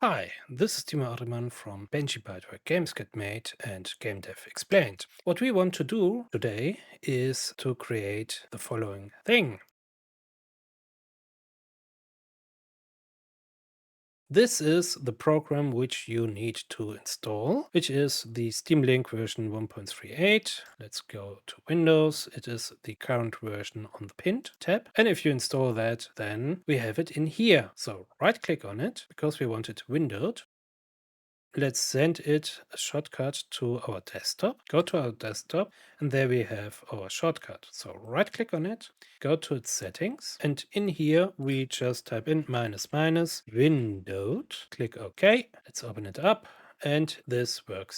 Hi, this is Timo Ariman from Benjibyte, where games get made and game dev explained. What we want to do today is to create the following thing. This is the program which you need to install, which is the Steamlink version 1.38. Let's go to Windows. It is the current version on the pinned tab. And if you install that, then we have it in here. So right click on it because we want it windowed. Let's send it a shortcut to our desktop. Go to our desktop, and there we have our shortcut. So right click on it, go to its settings, and in here we just type in windowed. Click OK. Let's open it up, and this works.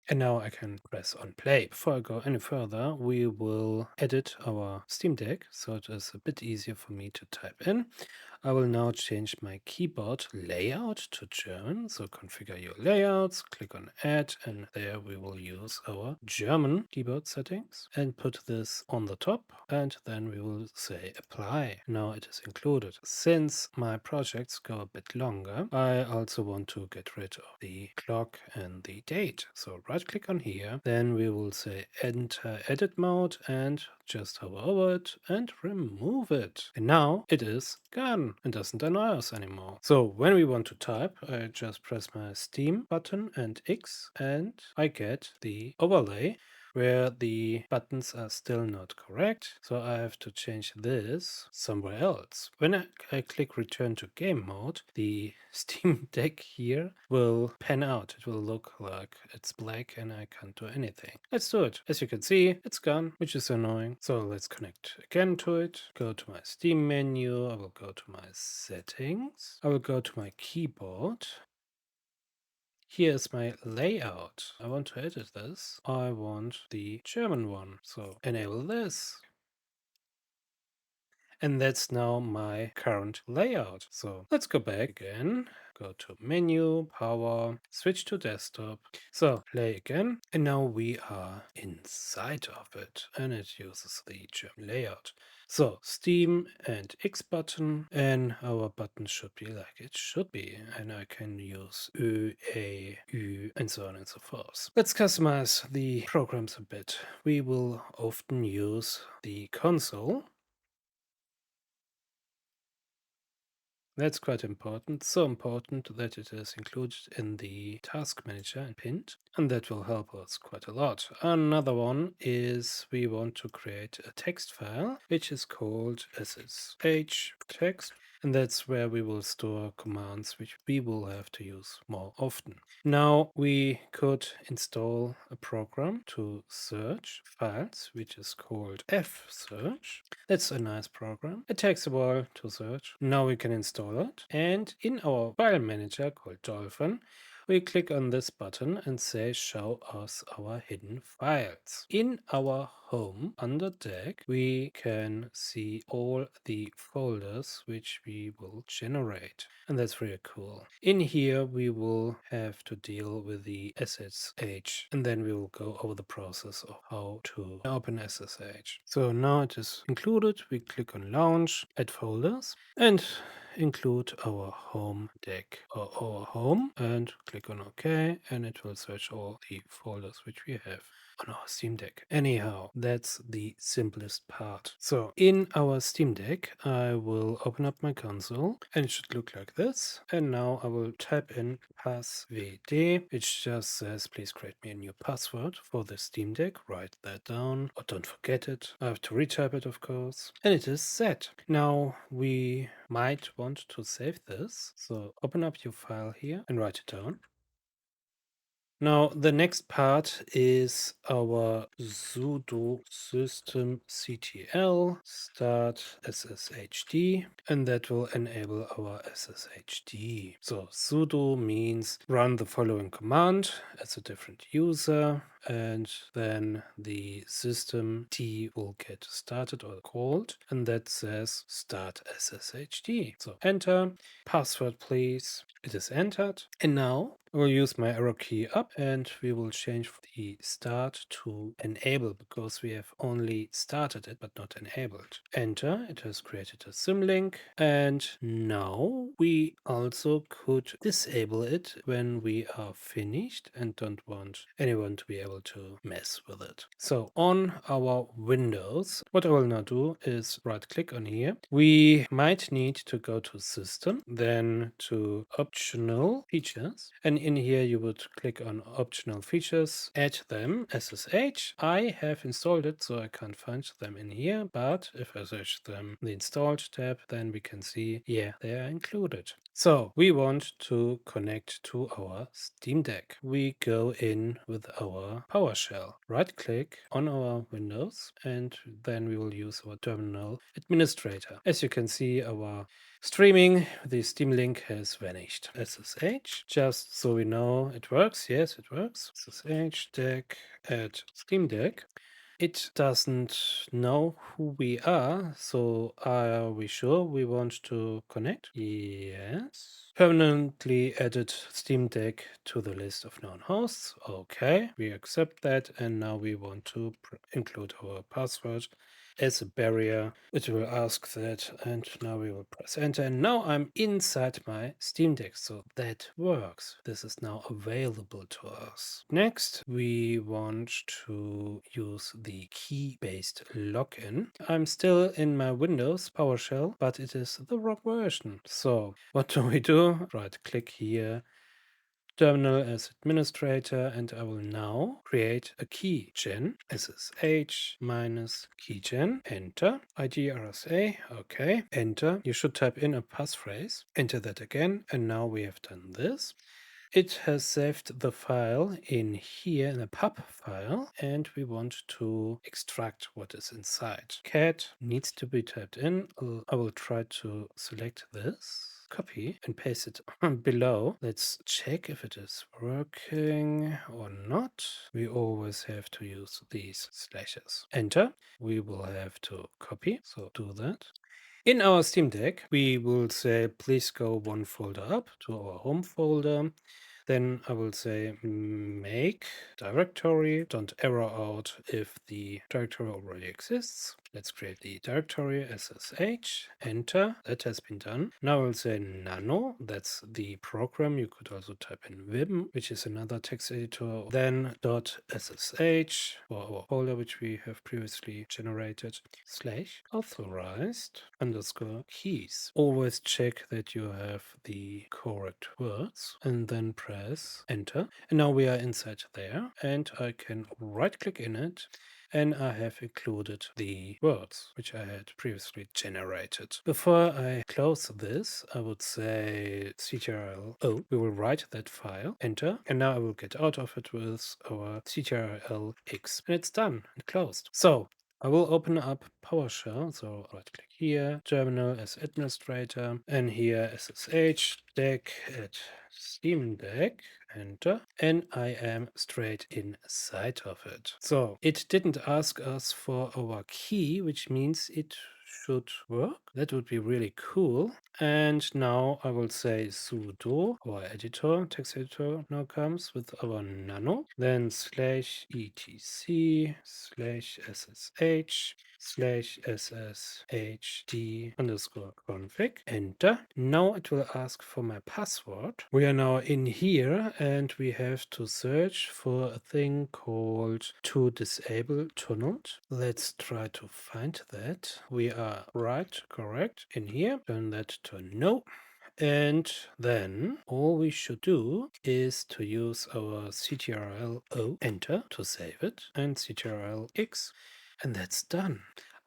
And now I can press on play. Before I go any further, we will edit our Steam Deck so it is a bit easier for me to type in. I will now change my keyboard layout to German. So configure your layouts, click on add, and there we will use our German keyboard settings and put this on the top. And then we will say apply. Now it is included. Since my projects go a bit longer, I also want to get rid of the clock and the date. So right click on here, then we will say enter edit mode and just hover over it and remove it. And now it is gone and doesn't annoy us anymore. So when we want to type, I just press my Steam button and X and I get the overlay where the buttons are still not correct. So I have to change this somewhere else. When I click return to game mode, the Steam Deck here will pan out. It will look like it's black and I can't do anything. Let's do it. As you can see, it's gone, which is annoying. So let's connect again to it. Go to my Steam menu. I will go to my settings. I will go to my keyboard. Here's my layout. I want to edit this. I want the German one. So enable this. And that's now my current layout. So let's go back again. Go to menu, power, switch to desktop. So play again. And now we are inside of it. And it uses the German layout. So Steam and X button, and our button should be like it should be. And I can use Ö, A, Ü, and so on and so forth. Let's customize the programs a bit. We will often use the console. That's quite important, so important that it is included in the task manager and pinned, and that will help us quite a lot. Another one is we want to create a text file, which is called SSH text, and that's where we will store commands which we will have to use more often. Now we could install a program to search files, which is called fsearch. That's a nice program. It takes a while to search. Now we can install it. And in our file manager called Dolphin, we click on this button and say show us our hidden files. In our home under deck, we can see all the folders which we will generate. And that's really cool. In here, we will have to deal with the SSH, and then we will go over the process of how to open SSH. So now it is included. We click on launch, add folders, and include our home deck or our home, and click on OK, and it will search all the folders which we have on our Steam Deck. Anyhow, that's the simplest part. So in our Steam Deck, I will open up my console and it should look like this. And now I will type in passwd, which just says, please create me a new password for the Steam Deck. Write that down or don't forget it. I have to retype it, of course. And it is set. Now we might want to save this. So open up your file here and write it down. Now, the next part is our sudo systemctl start sshd, and that will enable our sshd. So sudo means run the following command as a different user, and then the system D will get started or called, and that says start SSHD. So enter, password please. It is entered. And now I will use my arrow key up and we will change the start to enable because we have only started it but not enabled. Enter, it has created a Steamlink, and now we also could disable it when we are finished and don't want anyone to be able to mess with it. So on our Windows, what I will now do is right click on here. We might need to go to System, then to Optional Features, and in here you would click on Optional Features, add them, SSH. I have installed it, so I can't find them in here, but if I search them in the Installed tab, then we can see, yeah, they are included. So we want to connect to our Steamdeck. We go in with our PowerShell. Right click on our Windows and then we will use our terminal administrator. As you can see, our streaming, the Steamlink has vanished. SSH, just so we know it works. Yes, it works. SSH deck at Steamdeck. It doesn't know who we are, so are we sure we want to connect? Yes. Permanently added Steamdeck to the list of known hosts. Okay, we accept that, and now we want to include our password as a barrier. It will ask that, and now we will press enter. And now I'm inside my Steamdeck, so that works. This is now available to us. Next, we want to use the key-based login. I'm still in my Windows PowerShell, but it is the wrong version. So what do we do? Right click here, terminal as administrator, and I will now create a keygen, SSH minus keygen, enter, ID RSA, okay, enter. You should type in a passphrase, enter that again, and now we have done this. It has saved the file in here in a pub file, and we want to extract what is inside. Cat needs to be typed in. I will try to select this, copy and paste it below. Let's check if it is working or not. We always have to use these slashes. Enter. We will have to copy, so do that. In our Steamdeck, we will say, please go one folder up to our home folder. Then I will say make directory, don't error out if the directory already exists. Let's create the directory SSH, enter, that has been done. Now I will say nano, that's the program. You could also type in vim, which is another text editor. Then .ssh for our folder, which we have previously generated, slash authorized underscore keys. Always check that you have the correct words and then press enter. And now we are inside there and I can right click in it and I have included the words which I had previously generated. Before I close this, I would say ctrl-o. We will write that file, enter, and now I will get out of it with our ctrl-x. And it's done and closed. So I will open up PowerShell, so right click here, terminal as administrator, and here SSH deck at Steamdeck, enter, and I am straight inside of it. So it didn't ask us for our key, which means it should work. That would be really cool. And now I will say sudo, our editor, text editor now comes with our nano, then slash etc slash ssh slash sshd underscore config, enter. Now it will ask for my password. We are now in here and we have to search for a thing called to disable tunneled. Let's try to find that. We are right, correct, in here. Turn that to no. And then all we should do is to use our ctrl-o, enter to save it, and ctrl-x, and that's done.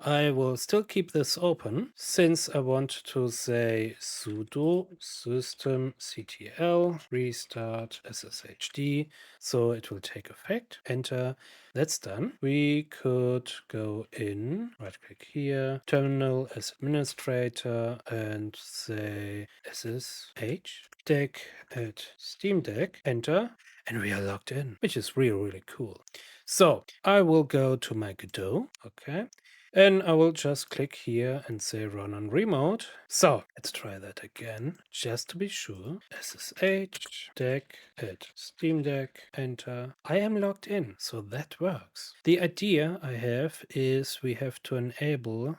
I will still keep this open since I want to say sudo systemctl restart sshd, so it will take effect. Enter. That's done. We could go in, right click here, terminal as administrator, and say ssh deck at Steamdeck, enter, and we are logged in, which is really, really cool. So I will go to my Godot, okay, and I will just click here and say run on remote. So let's try that again, just to be sure. SSH deck at Steam Deck, enter. I am logged in, so that works. The idea I have is we have to enable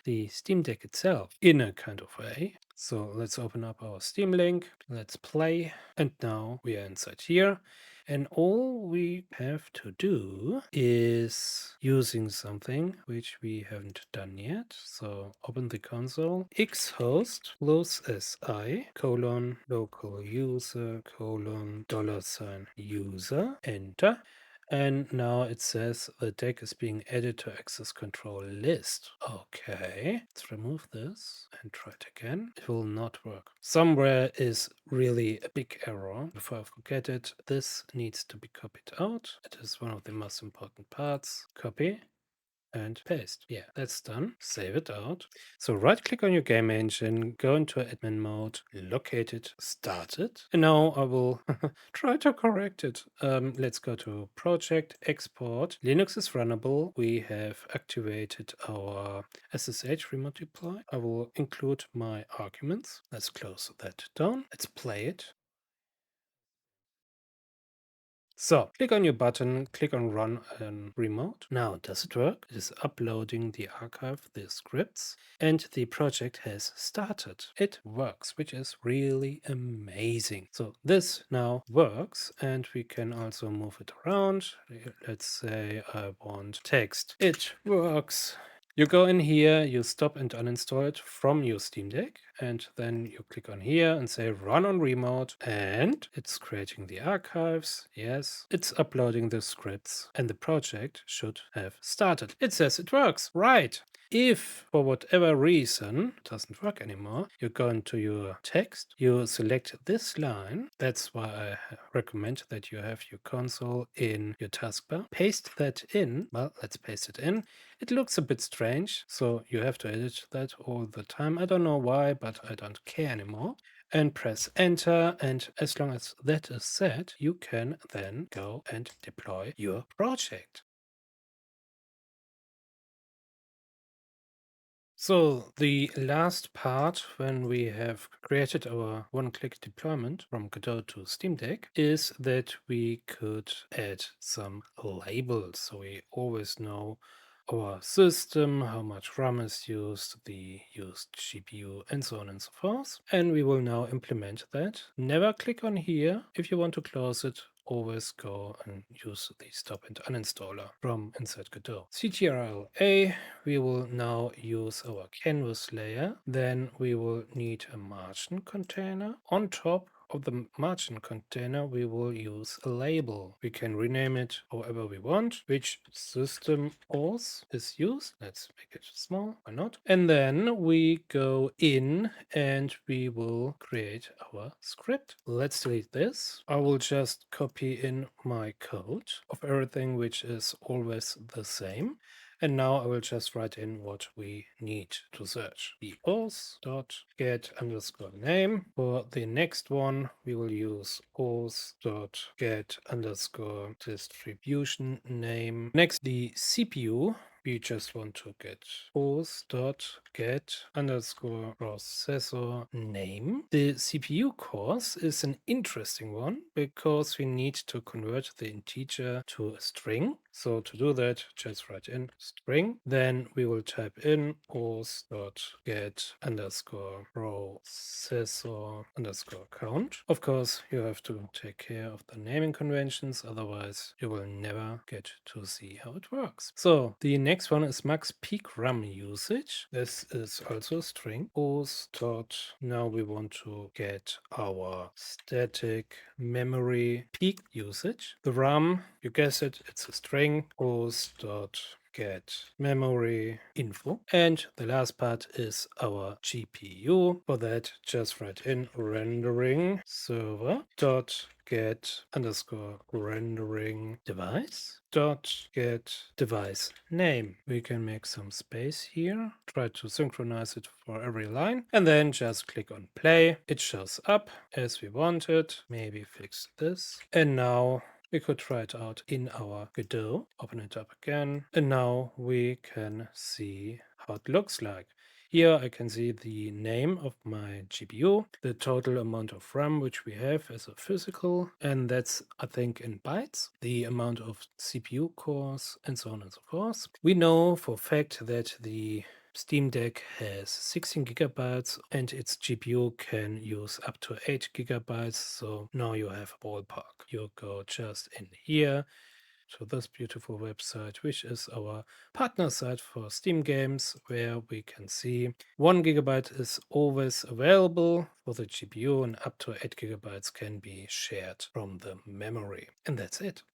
the Steam Deck itself in a kind of way. So let's open up our Steamlink, let's play, and now we are inside here. And all we have to do is using something which we haven't done yet. So open the console, xhost +si colon local user colon $user, enter. And now it says the deck is being added to access control list. Okay, let's remove this and try it again. It will not work. Somewhere is really a big error. Before I forget it, this needs to be copied out. It is one of the most important parts. Copy and paste. Yeah, that's done. Save it out. So right click on your game engine, go into admin mode, locate it, start it. And now I will try to correct it. Let's go to project, export. Linux is runnable. We have activated our SSH remote deploy. I will include my arguments. Let's close that down. Let's play it. So click on your button, click on run and remote. Now, does it work? It is uploading the archive, the scripts, and the project has started. It works, which is really amazing. So this now works, and we can also move it around. Let's say I want text. It works. You go in here, you stop and uninstall it from your Steam Deck, and then you click on here and say run on remote, and it's creating the archives. Yes, it's uploading the scripts, and the project should have started. It says it works, right? If for whatever reason it doesn't work anymore, you go into your text, you select this line. That's why I recommend that you have your console in your taskbar. Paste that in. Well, let's paste it in. It looks a bit strange, so you have to edit that all the time. I don't know why, but I don't care anymore. And press enter, and as long as that is set, you can then go and deploy your project. So the last part, when we have created our one-click deployment from Godot to Steam Deck, is that we could add some labels. So we always know our system, how much RAM is used, the used GPU, and so on and so forth. And we will now implement that. Never click on here. If you want to close it, always go and use the stop and uninstaller from inside Godot. CTRL-A, we will now use our canvas layer. Then we will need a margin container. On top of the margin container, we will use a label. We can rename it however we want. Which system auth is used? Let's make it small, why not? And then we go in and we will create our script. Let's delete this. I will just copy in my code of everything which is always the same. And now I will just write in what we need to search. The auth.get_name. For the next one, we will use auth.get_distribution name. Next, the CPU. We just want to get auth.get_processor name. The CPU cause is an interesting one because we need to convert the integer to a string. So to do that, just write in string. Then we will type in auth.get_processor_count. Of course, you have to take care of the naming conventions, otherwise you will never get to see how it works. So the next one is max peak RAM usage. This is also a string. Auth. Now we want to get our static memory peak usage. The RAM, you guess it, it's a string. Auth. get memory info. And the last part is our GPU. For that, just write in rendering server dot get underscore rendering device dot get device name. We can make some space here, try to synchronize it for every line, and then just click on play. It shows up as we wanted. Maybe fix this. And now we could try it out in our Godot. Open it up again. And now we can see how it looks like. Here I can see the name of my GPU, the total amount of RAM which we have as a physical, and that's, I think, in bytes, the amount of CPU cores, and so on and so forth. We know for a fact that the Steamdeck has 16 gigabytes and its GPU can use up to 8 gigabytes. So now you have a ballpark. You go just in here to this beautiful website, which is our partner site for Steam games, where we can see 1 gigabyte is always available for the GPU and up to 8 gigabytes can be shared from the memory. And that's it.